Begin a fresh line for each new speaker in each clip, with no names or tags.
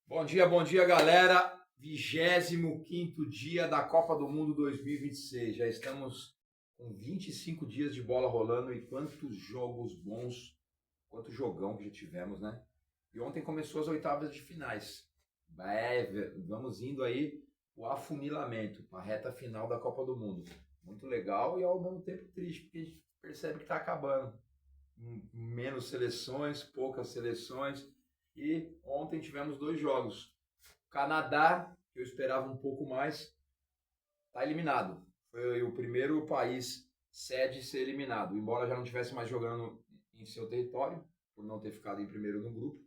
Bom dia, galera. 25º dia da Copa do Mundo 2026. Já estamos com 25 dias de bola rolando e quantos jogos bons, quanto jogão que já tivemos, né? E ontem começou as oitavas de finais. Vamos indo aí o afunilamento, a reta final da Copa do Mundo. Muito legal e ao mesmo tempo triste, porque a gente percebe que está acabando. Menos seleções, poucas seleções. E ontem tivemos dois jogos. O Canadá, que eu esperava um pouco mais, está eliminado. Foi o primeiro país sede a ser eliminado, embora já não estivesse mais jogando em seu território, por não ter ficado em primeiro no grupo.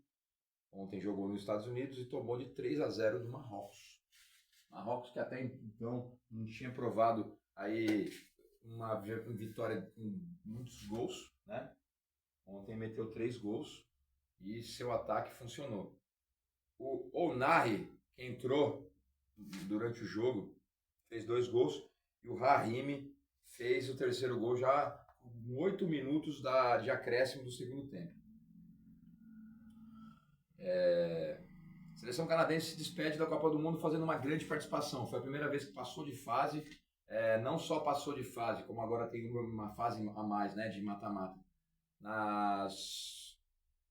Ontem jogou nos Estados Unidos e tomou de 3-0 do Marrocos. Marrocos que até então não tinha provado aí uma vitória com muitos gols, né? Ontem meteu 3 gols e seu ataque funcionou. O Onari, que entrou durante o jogo, fez 2 gols. E o Rahimi fez o terceiro gol já com 8 minutos de acréscimo do segundo tempo. A seleção canadense se despede da Copa do Mundo fazendo uma grande participação. Foi a primeira vez que passou de fase. Não só passou de fase, como agora tem uma fase a mais, né, de mata-mata.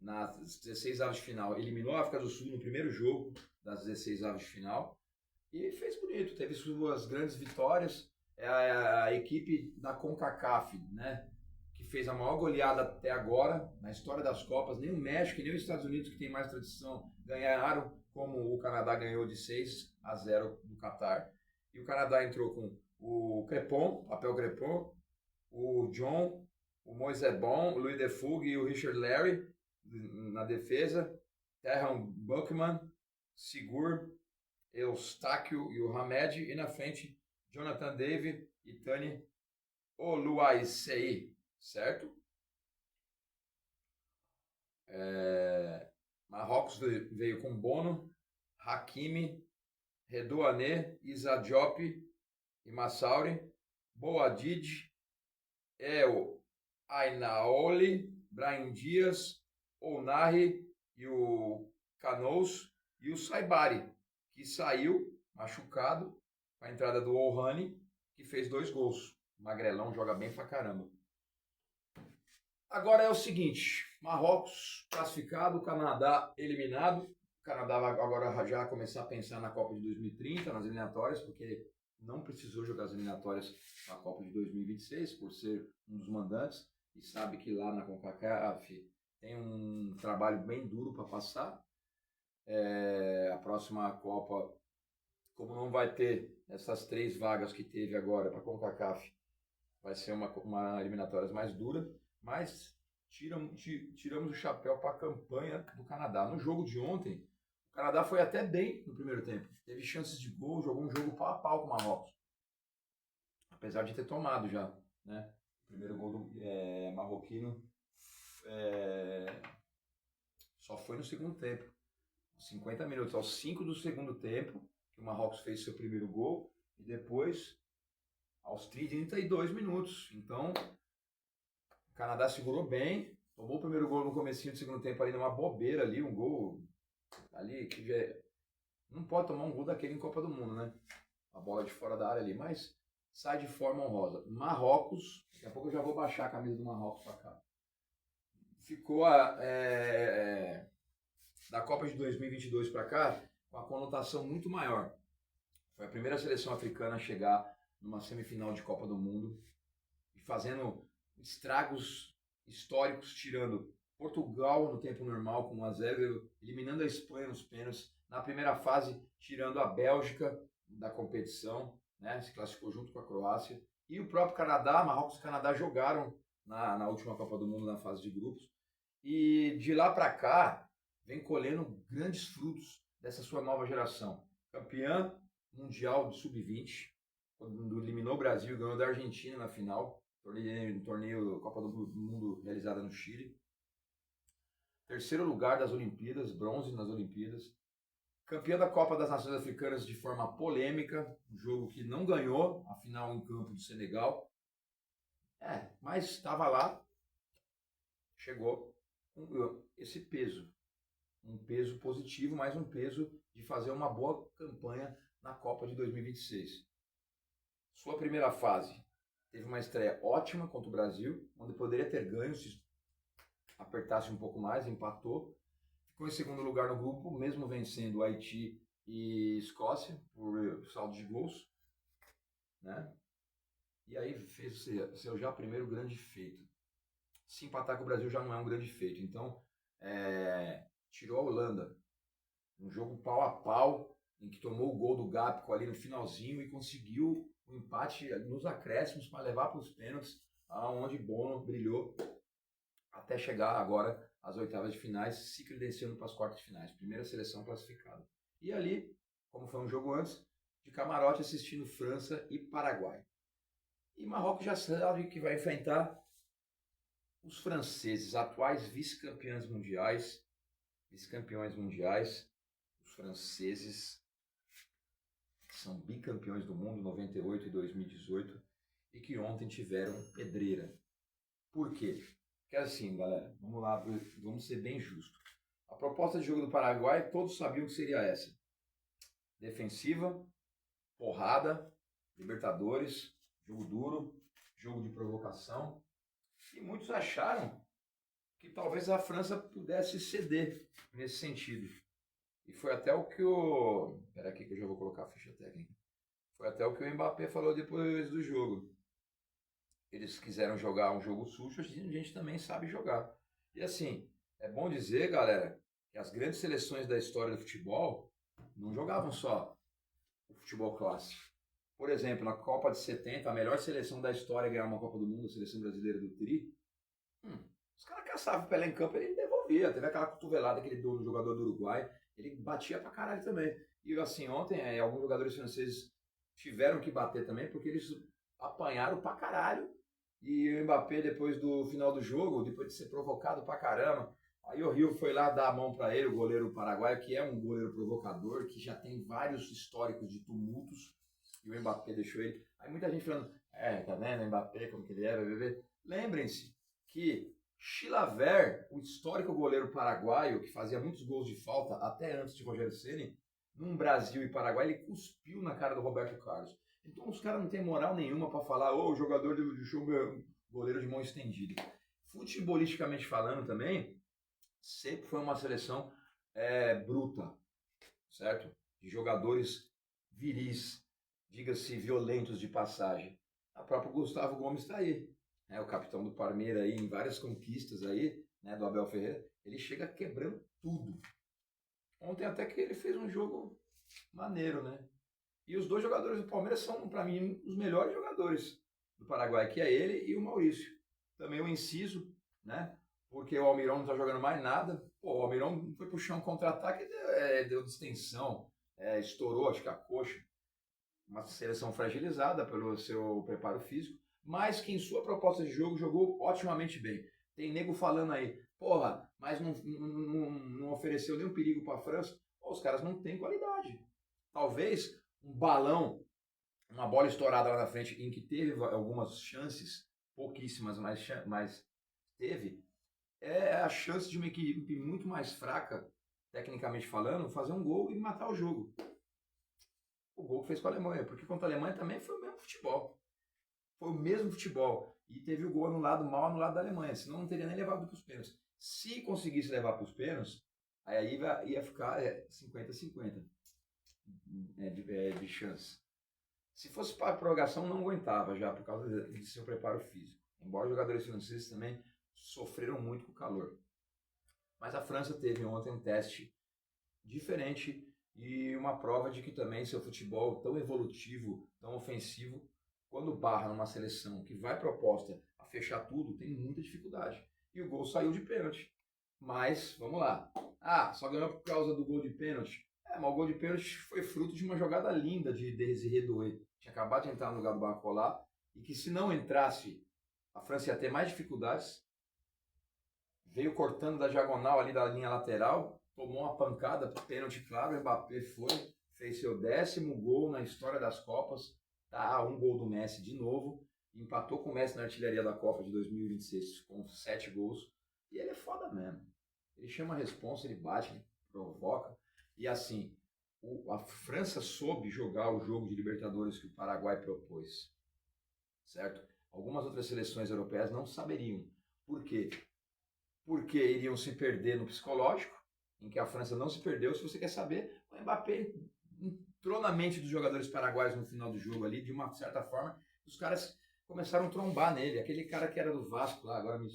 Nas 16 avos de final, eliminou a África do Sul no primeiro jogo das 16 avos de final e fez bonito, teve suas grandes vitórias. É a equipe da CONCACAF, né, que fez a maior goleada até agora na história das Copas. Nem o México nem os Estados Unidos, que tem mais tradição, ganharam como o Canadá ganhou de 6-0 do Catar. E o Canadá entrou com o Crepon, papel Crepon, o John, o Moisés Bon, o Louis Defoug e o Richard Larry na defesa, Terran Buckman, Sigur, Eustáquio e o Hamed, e na frente Jonathan David e Tani Oluwaseyi, certo? Marrocos veio com Bono, Hakimi, Redouane, Issa Diop e Massauri, Boadid, El Ainaoli, Brahim Dias, Onari e o Canous e o Saibari, que saiu machucado com a entrada do Ohani, que fez 2 gols. O Magrelão joga bem pra caramba. Agora é o seguinte, Marrocos classificado, Canadá eliminado. O Canadá vai agora já começar a pensar na Copa de 2030, nas eliminatórias, porque não precisou jogar as eliminatórias na Copa de 2026, por ser um dos mandantes, e sabe que lá na CONCACAF tem um trabalho bem duro para passar. A próxima Copa, como não vai ter essas 3 vagas que teve agora para a CONCACAF, vai ser uma eliminatórias mais dura, mas tiramos o chapéu para a campanha do Canadá. No jogo de ontem, o Canadá foi até bem no primeiro tempo, teve chances de gol, jogou um jogo pau a pau com o Marrocos, apesar de ter tomado já, né? O primeiro gol do marroquino só foi no segundo tempo, 50 minutos, aos 5 do segundo tempo, que o Marrocos fez seu primeiro gol, e depois aos 32 minutos. Então, o Canadá segurou bem, tomou o primeiro gol no comecinho do segundo tempo ali numa bobeira ali, um gol ali que já não pode tomar um gol daquele em Copa do Mundo, né? A bola de fora da área ali, mas sai de forma honrosa. Marrocos, daqui a pouco eu já vou baixar a camisa do Marrocos para cá. Ficou da Copa de 2022 para cá com a conotação muito maior. Foi a primeira seleção africana a chegar numa semifinal de Copa do Mundo e fazendo estragos históricos, tirando Portugal no tempo normal com 1-0, eliminando a Espanha nos pênaltis, na primeira fase tirando a Bélgica da competição, né, se classificou junto com a Croácia, e o próprio Canadá, Marrocos e Canadá jogaram na última Copa do Mundo na fase de grupos, e de lá para cá vem colhendo grandes frutos dessa sua nova geração. Campeã mundial de sub-20, quando eliminou o Brasil e ganhou da Argentina na final, torneio Copa do Mundo realizada no Chile. Terceiro lugar das Olimpíadas, bronze nas Olimpíadas. Campeã da Copa das Nações Africanas de forma polêmica, um jogo que não ganhou, a final em campo do Senegal. Mas estava lá, chegou com esse peso. um peso positivo, mas um peso de fazer uma boa campanha na Copa de 2026. Sua primeira fase teve uma estreia ótima contra o Brasil, onde poderia ter ganho se apertasse um pouco mais, empatou. Ficou em segundo lugar no grupo, mesmo vencendo Haiti e Escócia por saldo de gols, né? E aí fez seu já primeiro grande feito. Se empatar com o Brasil já não é um grande feito. Então, tirou a Holanda. Um jogo pau a pau, em que tomou o gol do Gapco ali no finalzinho e conseguiu o empate nos acréscimos para levar para os pênaltis, aonde Bono brilhou até chegar agora às oitavas de finais, se credenciando para as quartas de finais. Primeira seleção classificada. E ali, como foi um jogo antes, de camarote assistindo França e Paraguai. E Marrocos já sabe que vai enfrentar os franceses, atuais vice-campeões mundiais, os franceses, que são bicampeões do mundo, 98 e 2018, e que ontem tiveram pedreira. Por quê? Porque assim, galera, vamos lá, vamos ser bem justos. A proposta de jogo do Paraguai, todos sabiam que seria essa. Defensiva, porrada, Libertadores, jogo duro, jogo de provocação. E muitos acharam que talvez a França pudesse ceder nesse sentido. E foi até o que o... Espera aqui que eu já vou colocar a ficha técnica. Foi até o que o Mbappé falou depois do jogo. Eles quiseram jogar um jogo sujo, a gente também sabe jogar. E assim, é bom dizer, galera, que as grandes seleções da história do futebol não jogavam só o futebol clássico. Por exemplo, na Copa de 70, a melhor seleção da história a ganhar uma Copa do Mundo, a seleção brasileira do Tri, os caras caçavam o Pelé em campo e ele devolvia. Teve aquela cotovelada que ele deu no jogador do Uruguai, ele batia pra caralho também. E assim, ontem alguns jogadores franceses tiveram que bater também, porque eles apanharam pra caralho. E o Mbappé, depois do final do jogo, depois de ser provocado pra caramba, aí o Rio foi lá dar a mão pra ele, o goleiro paraguaio, que é um goleiro provocador, que já tem vários históricos de tumultos, e o Mbappé deixou ele. Aí muita gente falando, tá vendo o Mbappé, como que ele é, bebê. Lembrem-se que Chilavert, o histórico goleiro paraguaio, que fazia muitos gols de falta, até antes de Rogério Ceni, num Brasil e Paraguai, ele cuspiu na cara do Roberto Carlos. Então os caras não têm moral nenhuma para falar, o jogador de jogo é goleiro de mão estendida. Futebolisticamente falando também, sempre foi uma seleção bruta, certo? De jogadores viris, diga-se violentos de passagem. O próprio Gustavo Gomes está aí, o capitão do Palmeiras aí, em várias conquistas aí, né, do Abel Ferreira, ele chega quebrando tudo. Ontem até que ele fez um jogo maneiro, né? E os dois jogadores do Palmeiras são, para mim, os melhores jogadores do Paraguai, que é ele e o Maurício. Também o Enciso, né? Porque o Almirão não tá jogando mais nada. Pô, o Almirão foi puxar um contra-ataque e deu distensão, estourou, acho que a coxa. Uma seleção fragilizada pelo seu preparo físico, mas que em sua proposta de jogo jogou otimamente bem. Tem nego falando aí, porra, mas não ofereceu nenhum perigo para a França. Pô, os caras não têm qualidade. Talvez um balão, uma bola estourada lá na frente, em que teve algumas chances, pouquíssimas, mas teve, é a chance de uma equipe muito mais fraca, tecnicamente falando, fazer um gol e matar o jogo. O gol que fez com a Alemanha, porque contra a Alemanha também foi o mesmo futebol. Foi o mesmo futebol. E teve o gol anulado mal anulado da Alemanha, senão não teria nem levado para os pênaltis. Se conseguisse levar para os pênaltis, aí ia ficar 50-50 de chance. Se fosse para a prorrogação, não aguentava já, por causa de seu preparo físico. Embora os jogadores franceses também sofreram muito com o calor. Mas a França teve ontem um teste diferente e uma prova de que também seu futebol tão evolutivo, tão ofensivo, quando barra numa seleção que vai proposta a fechar tudo, tem muita dificuldade. E o gol saiu de pênalti. Mas, vamos lá. Só ganhou por causa do gol de pênalti. Mas o gol de pênalti foi fruto de uma jogada linda de Désiré Doué. Tinha acabado de entrar no lugar do Barcola e que se não entrasse, a França ia ter mais dificuldades. Veio cortando da diagonal ali da linha lateral, tomou uma pancada, pênalti claro, o Mbappé fez seu 10º gol na história das Copas, um gol do Messi de novo, empatou com o Messi na artilharia da Copa de 2026 com 7 gols, e ele é foda mesmo. Ele chama a responsa, ele bate, ele provoca. E assim, a França soube jogar o jogo de Libertadores que o Paraguai propôs, certo? Algumas outras seleções europeias não saberiam. Por quê? Porque iriam se perder no psicológico, em que a França não se perdeu. Se você quer saber, o Mbappé entrou na mente dos jogadores paraguaios no final do jogo ali, de uma certa forma, os caras começaram a trombar nele. Aquele cara que era do Vasco lá, agora me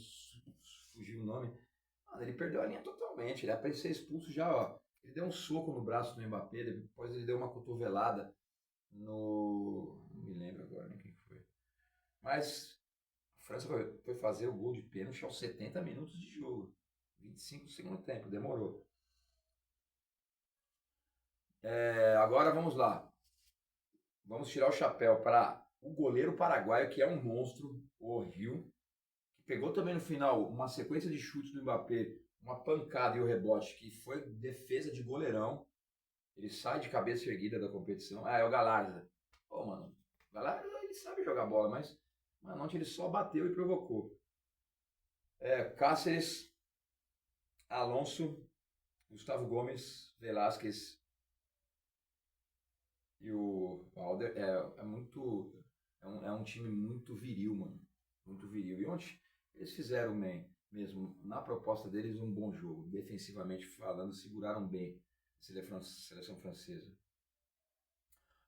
fugiu o nome, mano, ele perdeu a linha totalmente. Ele ia para ser expulso já, ó. Ele deu um soco no braço do Mbappé, depois ele deu uma cotovelada no... Não me lembro agora nem quem foi. Mas a França foi fazer o gol de pênalti aos 70 minutos de jogo. 25 do segundo tempo, demorou. Agora vamos lá. Vamos tirar o chapéu para o goleiro paraguaio, que é um monstro, o Rio, que pegou também no final uma sequência de chutes do Mbappé, uma pancada e o rebote, que foi defesa de goleirão. Ele sai de cabeça erguida da competição. É o Galarza. Pô, mano, o Galarza ele sabe jogar bola, mas mano, ontem ele só bateu e provocou. Cáceres, Alonso, Gustavo Gomes, Velázquez e o Alder é um time muito viril, mano. Muito viril. E ontem eles fizeram mesmo, na proposta deles, um bom jogo. Defensivamente falando, seguraram bem a seleção francesa.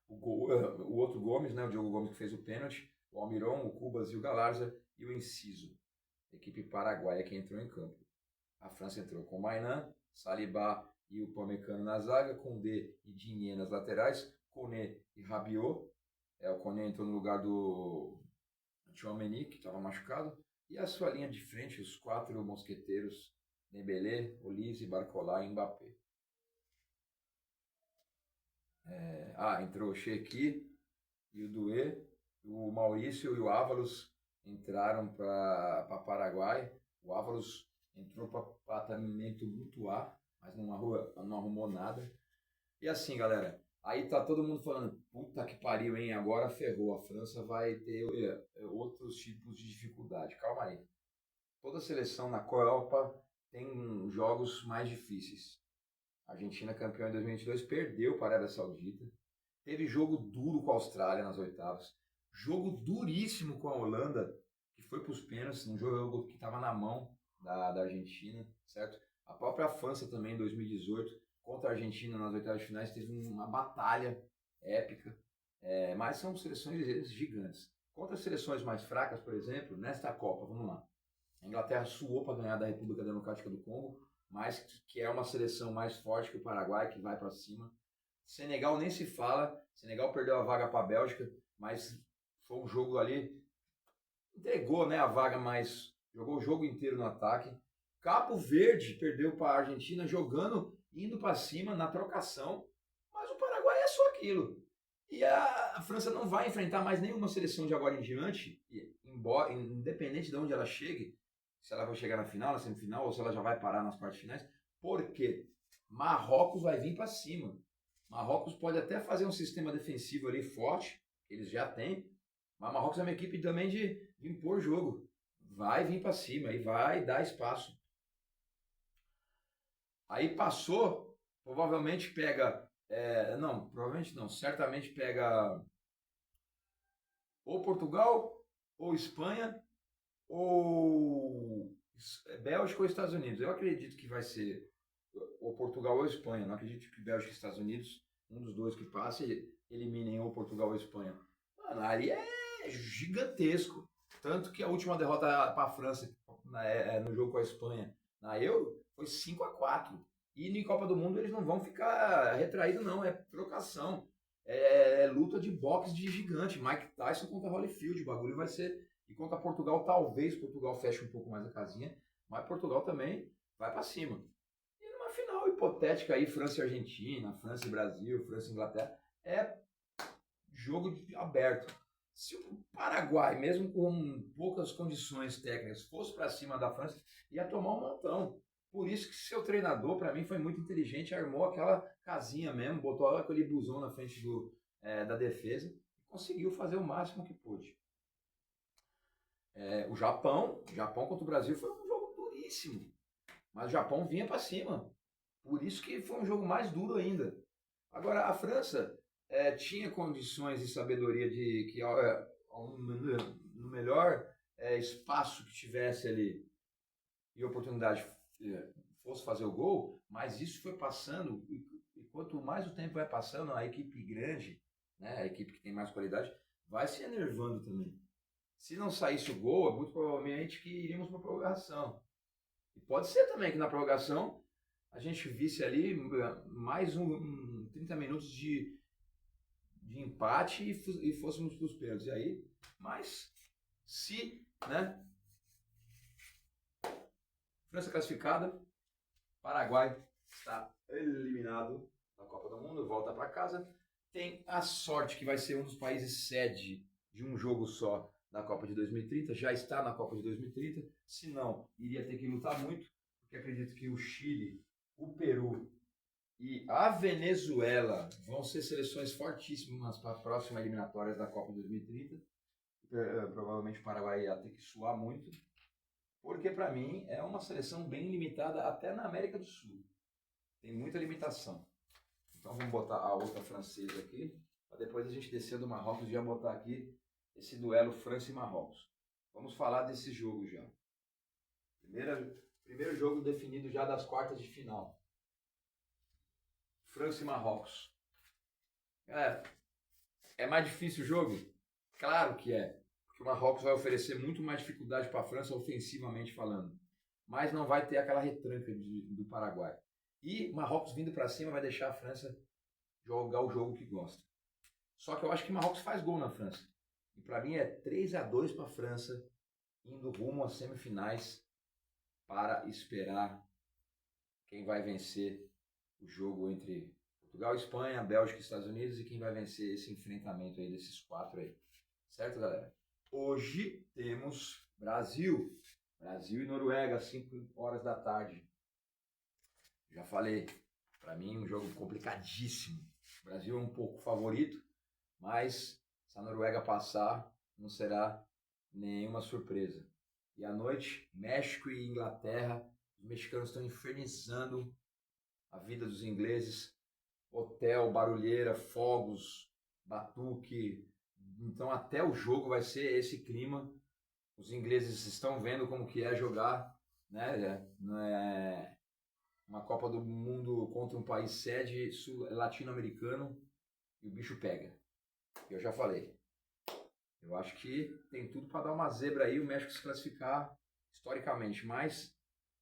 O outro Gomes, né, o Diogo Gomes que fez o pênalti, o Almiron, o Cubas e o Galarza e o Enciso, equipe paraguaia que entrou em campo. A França entrou com Mainan, Saliba e o Pamecano na zaga, Koundé e Digne nas laterais, Koné e Rabiot. O Koné entrou no lugar do Tchouaméni, que estava machucado. E a sua linha de frente, os 4 mosqueteiros, Dembélé, Olise, Barcola e Mbappé. Entrou o Sheiki e o Doué, o Maurício e o Ávalos entraram para Paraguai. O Ávalos entrou para tratamento mutuar, mas não arrumou nada. E assim, galera, aí tá todo mundo falando, puta que pariu, hein? Agora ferrou, a França vai ter outros tipos de dificuldade. Calma aí. Toda seleção na Copa tem jogos mais difíceis. A Argentina, campeã em 2022, perdeu para a Arábia Saudita. Teve jogo duro com a Austrália nas oitavas. Jogo duríssimo com a Holanda, que foi para os pênaltis, um jogo que estava na mão da Argentina, certo? A própria França também, em 2018, contra a Argentina nas oitavas de finais, teve uma batalha épica. Mas são seleções gigantes. Contra as seleções mais fracas, por exemplo, nesta Copa, vamos lá. A Inglaterra suou para ganhar da República Democrática do Congo, mas que é uma seleção mais forte que o Paraguai, que vai para cima. Senegal nem se fala. Senegal perdeu a vaga para a Bélgica, mas foi um jogo ali, entregou, né, a vaga, mas jogou o jogo inteiro no ataque. Cabo Verde perdeu para a Argentina indo para cima na trocação, mas o Paraguai é só aquilo. E a França não vai enfrentar mais nenhuma seleção de agora em diante, independente de onde ela chegue, se ela vai chegar na final, na semifinal, ou se ela já vai parar nas quartas finais, porque Marrocos vai vir para cima. Marrocos pode até fazer um sistema defensivo ali forte, eles já têm, mas Marrocos é uma equipe também de impor jogo. Vai vir para cima e vai dar espaço. Aí passou, provavelmente pega... provavelmente não, certamente pega ou Portugal, ou Espanha, ou Bélgica ou Estados Unidos. Eu acredito que vai ser ou Portugal ou Espanha. Não acredito que Bélgica e Estados Unidos, um dos dois que passe, eliminem ou Portugal ou Espanha. Mano, ali é gigantesco. Tanto que a última derrota para a França no jogo com a Espanha na Euro foi 5-4. E em Copa do Mundo eles não vão ficar retraídos, não. É trocação. É luta de boxe de gigante. Mike Tyson contra Holyfield. O bagulho vai ser... E contra Portugal, talvez Portugal feche um pouco mais a casinha. Mas Portugal também vai para cima. E numa final hipotética aí, França e Argentina, França e Brasil, França e Inglaterra, é jogo aberto. Se o Paraguai, mesmo com poucas condições técnicas, fosse para cima da França, ia tomar um montão. Por isso que seu treinador, para mim, foi muito inteligente, armou aquela casinha mesmo, botou aquele busão na frente da defesa e conseguiu fazer o máximo que pôde. O Japão contra o Brasil foi um jogo duríssimo, mas o Japão vinha para cima. Por isso que foi um jogo mais duro ainda. Agora, a França tinha condições e sabedoria de que no melhor espaço que tivesse ali e oportunidade fosse fazer o gol, mas isso foi passando, e quanto mais o tempo vai passando, a equipe grande, né, a equipe que tem mais qualidade, vai se enervando também. Se não saísse o gol, é muito provavelmente que iríamos para a prorrogação. E pode ser também que na prorrogação a gente visse ali mais 30 minutos de empate e fôssemos para os pênaltis. E aí, mas se, né? França classificada, Paraguai está eliminado da Copa do Mundo, volta para casa. Tem a sorte que vai ser um dos países sede de um jogo só na Copa de 2030, já está na Copa de 2030, se não, iria ter que lutar muito, porque acredito que o Chile, o Peru e a Venezuela vão ser seleções fortíssimas para a próxima eliminatórias da Copa de 2030. Provavelmente o Paraguai ia ter que suar muito, porque para mim é uma seleção bem limitada até na América do Sul. Tem muita limitação. Então vamos botar a outra francesa aqui, para depois a gente descer do Marrocos e já botar aqui esse duelo França e Marrocos. Vamos falar desse jogo já. Primeiro jogo definido já das quartas de final. França e Marrocos. Galera, é mais difícil o jogo? Claro que é. Porque o Marrocos vai oferecer muito mais dificuldade para a França ofensivamente falando. Mas não vai ter aquela retranca do Paraguai. E Marrocos vindo para cima vai deixar a França jogar o jogo que gosta. Só que eu acho que Marrocos faz gol na França. E para mim é 3-2 para a França, indo rumo às semifinais para esperar quem vai vencer o jogo entre Portugal, Espanha, Bélgica e Estados Unidos e quem vai vencer esse enfrentamento aí desses 4 aí. Certo, galera? Hoje temos Brasil e Noruega, às 5 horas da tarde. Já falei, para mim um jogo complicadíssimo. O Brasil é um pouco favorito, mas se a Noruega passar, não será nenhuma surpresa. E à noite, México e Inglaterra, os mexicanos estão infernizando a vida dos ingleses. Hotel, barulheira, fogos, batuque. Então até o jogo vai ser esse clima. Os ingleses estão vendo como que é jogar, né? Uma Copa do Mundo contra um país sede latino-americano e o bicho pega. Eu já falei. Eu acho que tem tudo para dar uma zebra aí, o México se classificar historicamente, mas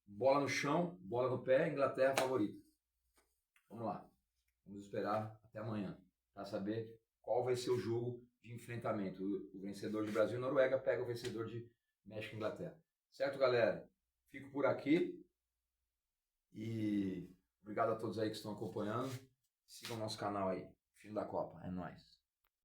bola no chão, bola no pé, Inglaterra favorita. Vamos lá. Vamos esperar até amanhã para saber qual vai ser o jogo de enfrentamento. O vencedor de Brasil e Noruega pega o vencedor de México e Inglaterra. Certo, galera? Fico por aqui. E obrigado a todos aí que estão acompanhando. Sigam o nosso canal aí. Fim da Copa. É nóis.